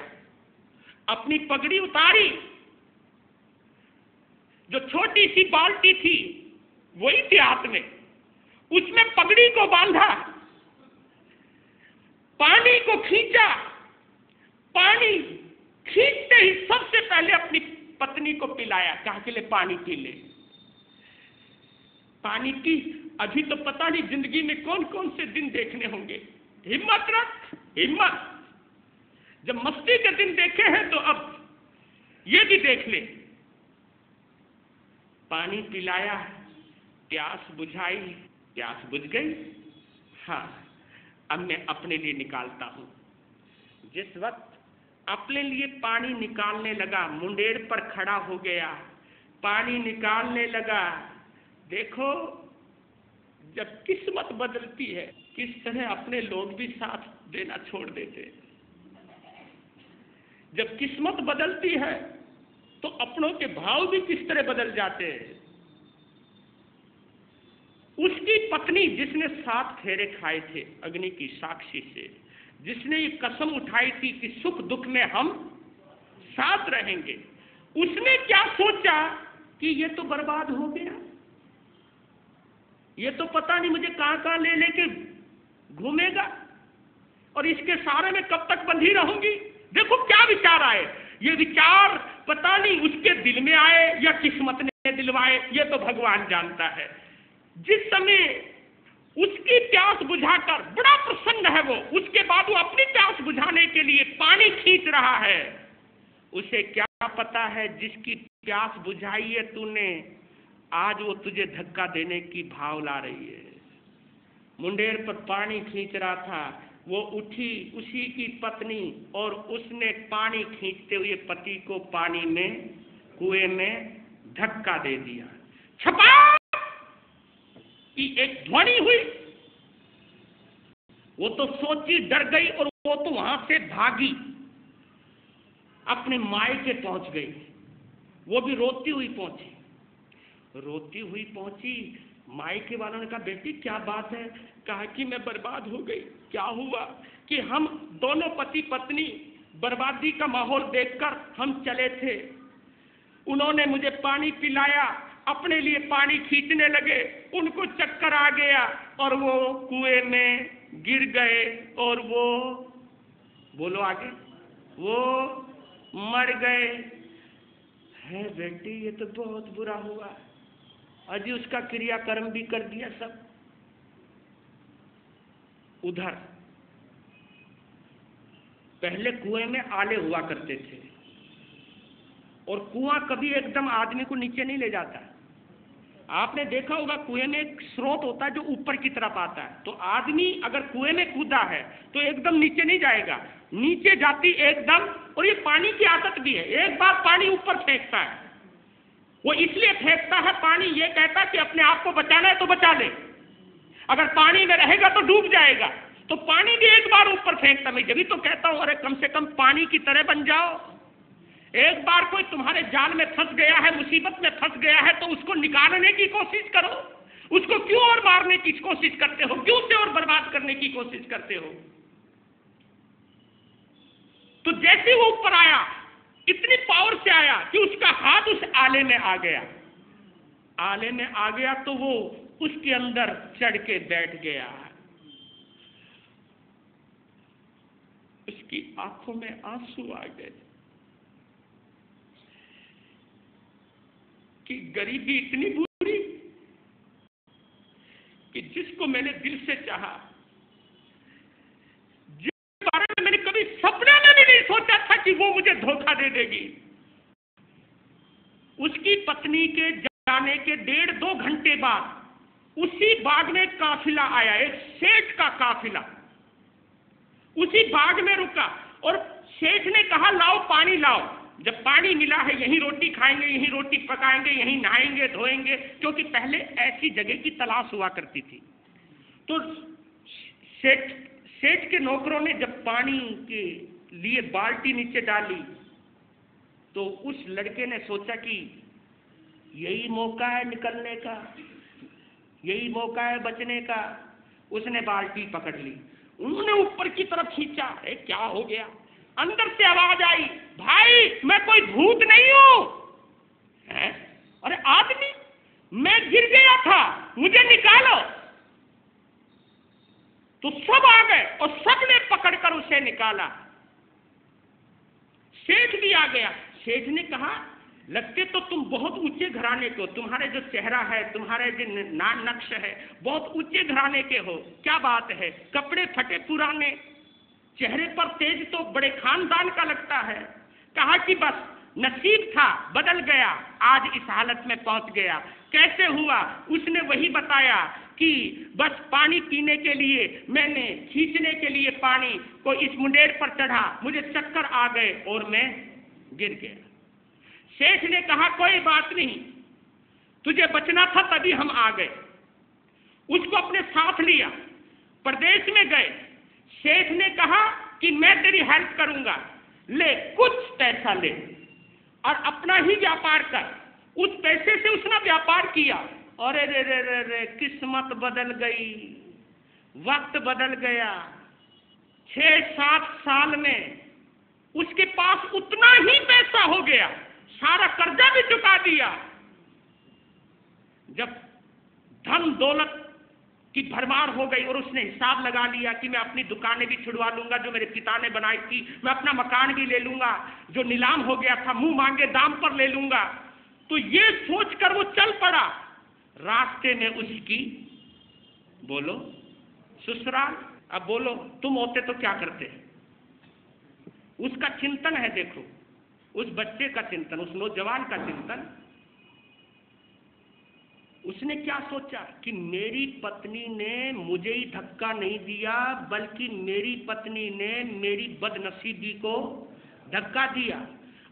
अपनी पगड़ी उतारी, जो छोटी सी बाल्टी थी वही थी हाथ में, उसमें पगड़ी को बांधा, पानी को खींचा। पानी खींचते ही सबसे पहले अपनी पत्नी को पिलाया, कहा कि ले पानी पी ले। पानी पी, अभी तो पता नहीं जिंदगी में कौन कौन से दिन देखने होंगे। हिम्मत रख, हिम्मत। जब मस्ती के दिन देखे हैं तो अब ये भी देख ले। पानी पिलाया, प्यास बुझाई, प्यास बुझ गई। हाँ, अब मैं अपने लिए निकालता हूं। जिस वक्त अपने लिए पानी निकालने लगा, मुंडेर पर खड़ा हो गया, पानी निकालने लगा। देखो, जब किस्मत बदलती है, किस तरह अपने लोग भी साथ देना छोड़ देते। जब किस्मत बदलती है तो अपनों के भाव भी किस तरह बदल जाते हैं। उसकी पत्नी जिसने 7 फेरे खाए थे अग्नि की साक्षी से, जिसने ये कसम उठाई थी कि सुख दुख में हम साथ रहेंगे, उसने क्या सोचा कि ये तो बर्बाद हो गया, ये तो पता नहीं मुझे कहां ले लेके घूमेगा, और इसके सारे में कब तक बंधी रहूंगी। देखो क्या विचार आए। ये विचार पता नहीं उसके दिल में आए या किस्मत ने दिलवाए, ये तो भगवान जानता है। जिस समय उसकी प्यास बुझाकर, बड़ा प्रसन्न है वो, उसके बाद वो अपनी प्यास बुझाने के लिए पानी खींच रहा है। उसे क्या पता है जिसकी प्यास बुझाई है तूने, आज वो तुझे धक्का देने की भाव ला रही है। मुंडेर पर पानी खींच रहा था, वो उठी, उसी की पत्नी, और उसने पानी खींचते हुए पति को पानी में, कुएं में धक्का दे दिया। छपा की एक ध्वनि हुई। वो तो सोची, डर गई, और वो तो वहां से भागी, अपने मायके पहुंच गई। वो भी रोती हुई पहुंची। रोती हुई पहुंची मायके वालों ने कहा बेटी क्या बात है? कहा कि मैं बर्बाद हो गई। क्या हुआ? कि हम दोनों पति पत्नी बर्बादी का माहौल देखकर हम चले थे, उन्होंने मुझे पानी पिलाया, अपने लिए पानी खींचने लगे, उनको चक्कर आ गया और वो कुएं में गिर गए और वो, बोलो आगे, वो मर गए। है बेटी ये तो बहुत बुरा हुआ, अजी उसका क्रियाकर्म भी कर दिया सब। उधर पहले कुएं में आले हुआ करते थे और कुआं कभी एकदम आदमी को नीचे नहीं ले जाता। आपने देखा होगा कुएं में एक स्रोत होता है जो ऊपर की तरफ आता है, तो आदमी अगर कुएं में कूदा है तो एकदम नीचे नहीं जाएगा, नीचे जाती एकदम। और ये पानी की आदत भी है, एक बार पानी ऊपर फेंकता है, वो इसलिए फेंकता है, पानी ये कहता कि अपने आप को बचाना है तो बचा ले, अगर पानी में रहेगा तो डूब जाएगा। तो पानी भी एक बार ऊपर फेंकता। मैं जब तो कहता हूं अरे कम से कम पानी की तरह बन जाओ। एक बार कोई तुम्हारे जाल में फंस गया है, मुसीबत में फंस गया है, तो उसको निकालने की कोशिश करो। उसको क्यों और मारने की कोशिश करते हो, क्यों से और बर्बाद करने की कोशिश करते हो? तो जैसे वो ऊपर आया, इतनी पावर से आया कि उसका हाथ उस आले में आ गया। आले में आ गया तो वो उसके अंदर चढ़ के बैठ गया। उसकी आंखों में आंसू आ गए कि गरीबी इतनी बुरी कि जिसको मैंने दिल से चाहा, जिस बारे में मैंने कभी सपने में भी नहीं सोचा था कि वो मुझे धोखा दे देगी, उसकी पत्नी के जाने के 1.5-2 घंटे बाद उसी बाग में काफिला आया, एक सेठ का काफिला उसी बाग में रुका और सेठ ने कहा लाओ पानी लाओ। जब पानी मिला है, यहीं रोटी खाएंगे, यहीं रोटी पकाएंगे, यहीं नहाएंगे धोएंगे, क्योंकि पहले ऐसी जगह की तलाश हुआ करती थी। तो सेठ के नौकरों ने जब पानी के लिए बाल्टी नीचे डाली तो उस लड़के ने सोचा कि यही मौका है निकलने का, यही मौका है बचने का। उसने बाल्टी पकड़ ली, उन्होंने ऊपर की तरफ खींचा। अरे क्या हो गया? अंदर से आवाज आई, भाई मैं कोई भूत नहीं हूं। अरे आदमी, मैं गिर गया था, मुझे निकालो। तो सब आ गए और सबने पकड़कर उसे निकाला। सेठ भी आ गया। सेठ ने कहा लगते तो तुम बहुत ऊंचे घराने के हो, तुम्हारे जो चेहरा है, तुम्हारे जो नक्श है, बहुत ऊंचे घराने के हो। क्या बात है? कपड़े फटे पुराने, चेहरे पर तेज तो बड़े खानदान का लगता है। कहा कि बस नसीब था, बदल गया, आज इस हालत में पहुंच गया। कैसे हुआ? उसने वही बताया कि बस पानी पीने के लिए मैंने खींचने के लिए पानी को इस मुंडेर पर चढ़ा, मुझे चक्कर आ गए और मैं गिर गया। सेठ ने कहा कोई बात नहीं, तुझे बचना था तभी हम आ गए। उसको अपने साथ लिया, प्रदेश में गए। सेठ ने कहा कि मैं तेरी हेल्प करूंगा, ले कुछ पैसा ले और अपना ही व्यापार कर। उस पैसे से उसने व्यापार किया। अरे रे रे रे रे, किस्मत बदल गई, वक्त बदल गया। 6-7 साल में उसके पास उतना ही पैसा हो गया, सारा कर्जा भी चुका दिया। जब धन दौलत की भरमार हो गई और उसने हिसाब लगा लिया कि मैं अपनी दुकानें भी छुड़वा लूंगा जो मेरे पिता ने बनाई थी, मैं अपना मकान भी ले लूंगा, जो नीलाम हो गया था मुंह मांगे दाम पर ले लूंगा, तो ये सोचकर वो चल पड़ा। रास्ते में उसकी, बोलो, ससुराल। अब बोलो तुम होते तो क्या करते? उसका चिंतन है, देखो उस बच्चे का चिंतन, उस नौजवान का चिंतन। उसने क्या सोचा कि मेरी पत्नी ने मुझे ही धक्का नहीं दिया, बल्कि मेरी पत्नी ने मेरी बदनसीबी को धक्का दिया।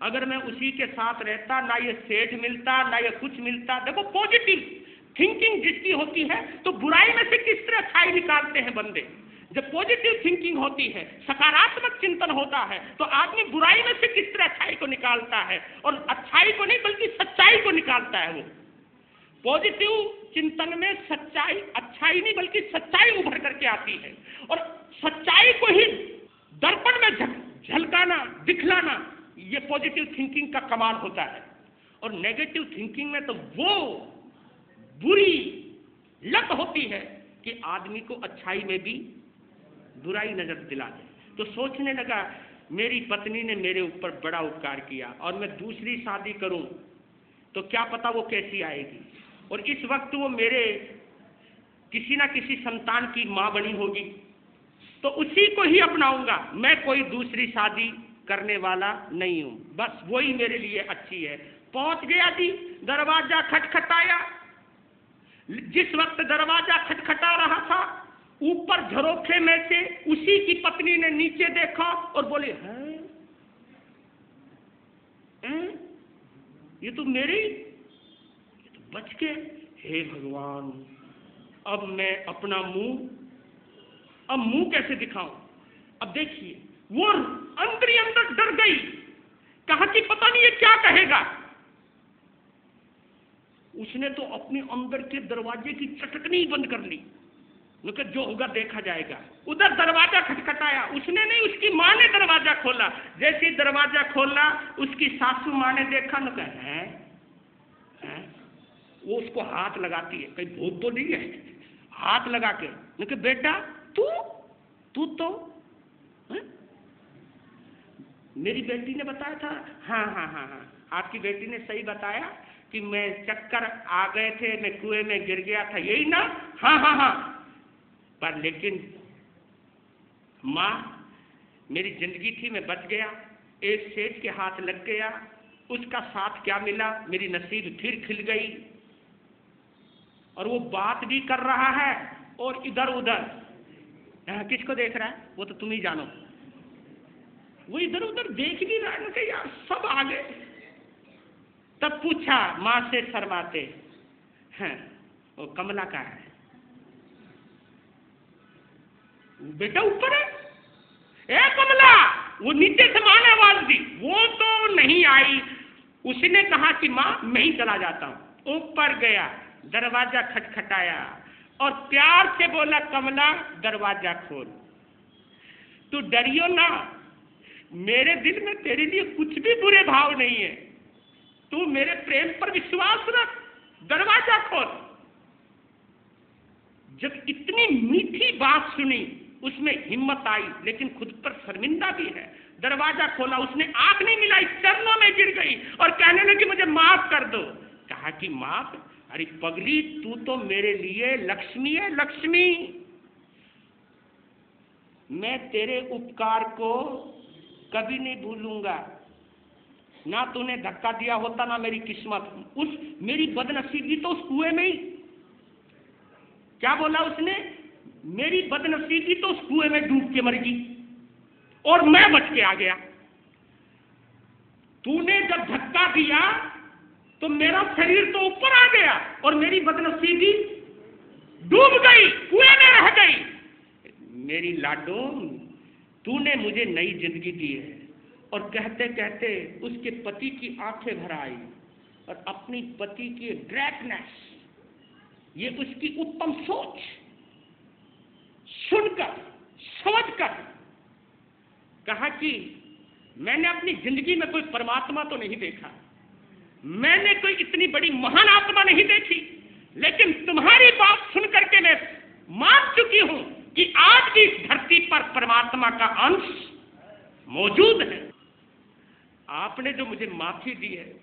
अगर मैं उसी के साथ रहता, ना ये सेठ मिलता, ना ये कुछ मिलता। देखो पॉजिटिव थिंकिंग जितनी होती है तो बुराई में से किस तरह अच्छाई निकालते हैं बंदे। जब पॉजिटिव थिंकिंग होती है, सकारात्मक चिंतन होता है, तो आदमी बुराई में से किस तरह अच्छाई को निकालता है, और अच्छाई को नहीं बल्कि सच्चाई को निकालता है वो। पॉजिटिव चिंतन में सच्चाई, अच्छाई नहीं बल्कि सच्चाई उभर करके आती है, और सच्चाई को ही दर्पण में झलकाना, दिखलाना, ये पॉजिटिव थिंकिंग का कमाल होता है। और नेगेटिव थिंकिंग में तो वो बुरी लत होती है कि आदमी को अच्छाई में भी बुराई नजर दिला दे। तो सोचने लगा मेरी पत्नी ने मेरे ऊपर बड़ा उपकार किया और मैं दूसरी शादी करूं तो क्या पता वो कैसी आएगी, और इस वक्त वो मेरे किसी ना किसी संतान की मां बनी होगी, तो उसी को ही अपनाऊंगा, मैं कोई दूसरी शादी करने वाला नहीं हूं, बस वही मेरे लिए अच्छी है। पहुंच गया जी, दरवाजा खटखटाया। जिस वक्त दरवाजा खटखटा रहा था, ऊपर झरोखे में से उसी की पत्नी ने नीचे देखा और बोले, हैं? ये तो मेरी, ये तो बच के। हे भगवान, अब मैं अपना मुंह कैसे दिखाऊं? अब देखिए, वो अंदर ही अंदर डर गई, कहा कि पता नहीं ये क्या कहेगा। उसने तो अपने अंदर के दरवाजे की चटकनी बंद कर ली, जो होगा देखा जाएगा। उधर दरवाजा खटखटाया, उसने नहीं, उसकी माँ ने दरवाजा खोला। जैसे ही दरवाजा खोला, उसकी सासू माँ ने देखा, न कहा हैं? वो उसको हाथ लगाती है, कहीं भूत तो नहीं है, हाथ लगा के न कहा, बेटा तू तो है? मेरी बेटी ने बताया था। हाँ, आपकी बेटी ने सही बताया कि मैं चक्कर आ गए थे, मैं कुएं में गिर गया था, यही ना? हाँ, पर लेकिन माँ, मेरी जिंदगी थी, मैं बच गया, एक सेठ के हाथ लग गया, उसका साथ क्या मिला, मेरी नसीब फिर खिल गई। और वो बात भी कर रहा है और इधर उधर किसको देख रहा है वो तो तुम ही जानो। वो इधर उधर देख भी रहा है, यार सब आ गए। तब पूछा माँ से शर्माते, हैं वो कमला का है? बेटा ऊपर है। ए कमला, वो नीचे से माँ ने आवाज दी, वो तो नहीं आई। उसने कहा कि माँ मैं ही चला जाता हूं। ऊपर गया, दरवाजा खटखटाया और प्यार से बोला, कमला दरवाजा खोल, तू डरियो ना, मेरे दिल में तेरे लिए कुछ भी बुरे भाव नहीं है, तू मेरे प्रेम पर विश्वास रख, दरवाजा खोल। जब इतनी मीठी बात सुनी, उसमें हिम्मत आई, लेकिन खुद पर शर्मिंदा भी है। दरवाजा खोला, उसने आंख नहीं मिलाई, चरणों में गिर गई और कहने लगी, मुझे माफ कर दो। कहा कि माफ? अरे पगली, तू तो मेरे लिए लक्ष्मी है, लक्ष्मी। मैं तेरे उपकार को कभी नहीं भूलूंगा। ना तूने धक्का दिया होता, ना मेरी किस्मत, उस मेरी बदनसीबी तो उस कुएं में ही। क्या बोला उसने? मेरी बदनसीबी तो उस कुएं में डूब के मर गई और मैं बच के आ गया। तूने जब धक्का दिया तो मेरा शरीर तो ऊपर आ गया और मेरी बदनसीबी डूब गई, कुएं में रह गई। मेरी लाडो, तूने मुझे नई जिंदगी दी है। और कहते कहते उसके पति की आंखें भर आई और अपनी पति की ग्रेटनेस, ये उसकी उत्तम सोच सुनकर समझकर कहा कि मैंने अपनी जिंदगी में कोई परमात्मा तो नहीं देखा, मैंने कोई इतनी बड़ी महान आत्मा नहीं देखी, लेकिन तुम्हारी बात सुनकर के मैं मान चुकी हूं कि आज भी इस धरती पर परमात्मा का अंश मौजूद है। आपने जो मुझे माफी दी है,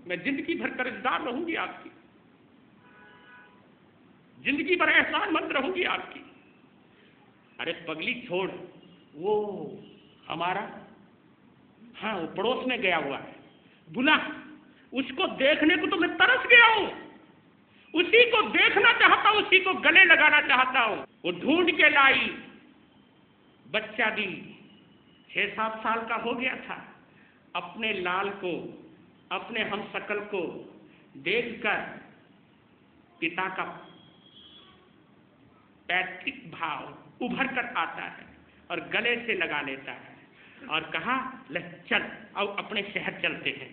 मैं जिंदगी भर कर्जदार रहूंगी आपकी, जिंदगी भर एहसानमंद रहूंगी आपकी। अरे पगली छोड़, वो हमारा, हाँ वो पड़ोस में गया हुआ है, बुला, उसको देखने को तो मैं तरस गया हूं, उसी को देखना चाहता हूं, उसी को गले लगाना चाहता हूं। वो ढूंढ के लाई, बच्चा भी 6-7 साल का हो गया था। अपने लाल को, अपने हमशक्ल को देखकर पिता का पैतृक भाव उभर कर आता है और गले से लगा लेता है और कहा, ले चल अब अपने शहर चलते हैं।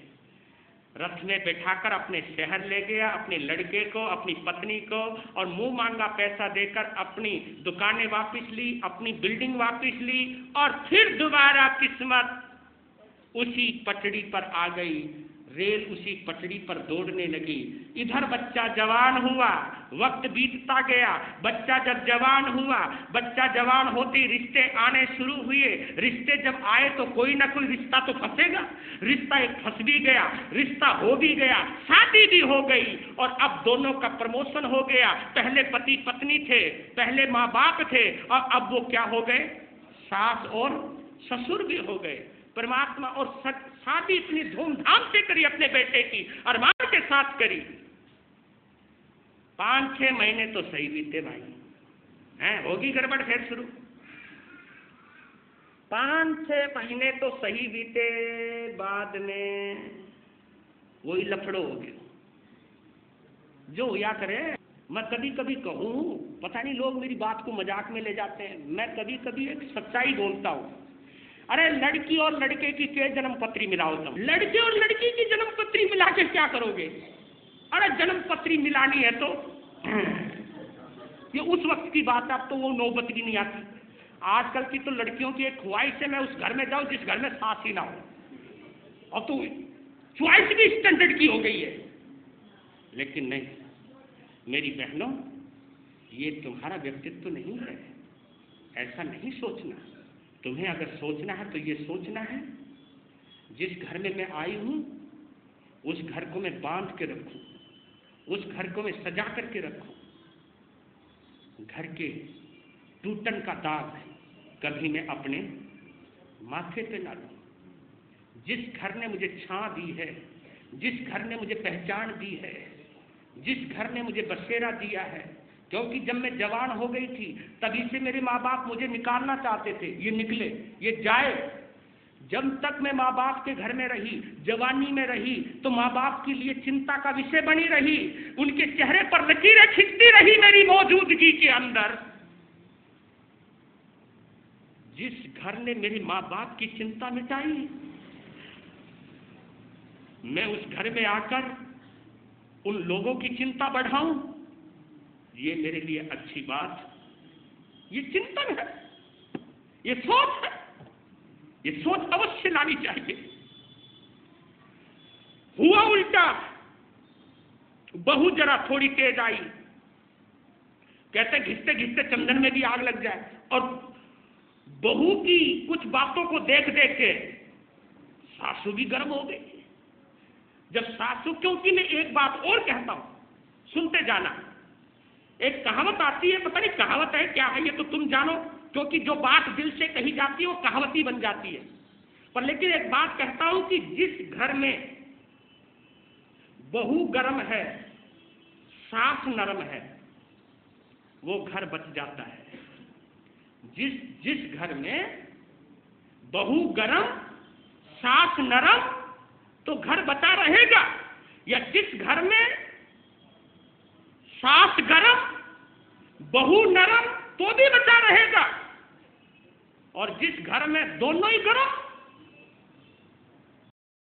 रथ में बैठाकर अपने शहर ले गया, अपने लड़के को, अपनी पत्नी को, और मुंह मांगा पैसा देकर अपनी दुकानें वापस ली, अपनी बिल्डिंग वापस ली, और फिर दोबारा किस्मत उसी पटड़ी पर आ गई। रेल उसी पटड़ी पर दौड़ने लगी। इधर बच्चा जवान हुआ, वक्त बीतता गया। बच्चा जब जवान हुआ, बच्चा जवान होते रिश्ते आने शुरू हुए। रिश्ते जब आए तो कोई ना कोई रिश्ता तो फंसेगा। रिश्ता एक फंस भी गया, रिश्ता हो भी गया, शादी भी हो गई, और अब दोनों का प्रमोशन हो गया। पहले पति पत्नी थे, पहले माँ बाप थे, और अब वो क्या हो गए, सास और ससुर भी हो गए। परमात्मा और शादी इतनी धूमधाम से करी अपने बेटे की, अरमान के साथ करी। 5-6 महीने तो सही बीते भाई, हैं, होगी गड़बड़ फिर शुरू। 5-6 महीने तो सही बीते, बाद में वही लफड़ो हो गया जो या करे। मैं कभी कभी कहूँ, पता नहीं लोग मेरी बात को मजाक में ले जाते हैं, मैं कभी कभी एक सच्चाई बोलता हूँ। अरे लड़की और लड़के की के जन्म पत्री मिलाओ तुम, लड़के और लड़की की जन्म पत्री मिला के क्या करोगे? अरे जन्म पत्री मिलानी है तो ये उस वक्त की बात है, अब तो वो नौबत भी नहीं आती। आजकल की तो लड़कियों की एक ख्वाहिश है, मैं उस घर में जाऊं जिस घर में सास ही ना हो। अब तो ख्वाहिश भी स्टैंडर्ड की हो गई है। लेकिन नहीं मेरी बहनों, ये तुम्हारा व्यक्तित्व नहीं है, ऐसा नहीं सोचना। तुम्हें अगर सोचना है तो ये सोचना है, जिस घर में मैं आई हूं उस घर को मैं बांध के रखूं, उस घर को मैं सजा करके रखूं। घर के टूटन का दाग कभी मैं अपने माथे पे ना लूं। जिस घर ने मुझे छां दी है, जिस घर ने मुझे पहचान दी है, जिस घर ने मुझे बसेरा दिया है, क्योंकि जब मैं जवान हो गई थी तभी से मेरे माँ बाप मुझे निकालना चाहते थे, ये निकले, ये जाए। जब तक मैं माँ बाप के घर में रही, जवानी में रही, तो माँ बाप के लिए चिंता का विषय बनी रही। उनके चेहरे पर लकीरें खिंचती रही मेरी मौजूदगी के अंदर। जिस घर ने मेरे माँ बाप की चिंता मिटाई, मैं उस घर में आकर उन लोगों की चिंता बढ़ाऊं, ये मेरे लिए अच्छी बात, ये चिंतन है, ये सोच है, ये सोच अवश्य लानी चाहिए। हुआ उल्टा, बहू जरा थोड़ी तेज आई, कहते घिसते घिसते चंदन में भी आग लग जाए। और बहू की कुछ बातों को देख देख के सासू भी गर्म हो गई। जब सासू, क्योंकि मैं एक बात और कहता हूं, सुनते जाना। एक कहावत आती है, पता नहीं कहावत है क्या है, ये तो तुम जानो, क्योंकि जो बात दिल से कही जाती है वो कहावती बन जाती है। पर लेकिन एक बात कहता हूं कि जिस घर में बहू गर्म है, सास नरम है, वो घर बच जाता है। जिस घर में बहू गर्म, सास नरम, तो घर बचा रहेगा। या जिस घर में सास गरम, बहू नरम, तो भी बचा रहेगा। और जिस घर में दोनों ही गरम,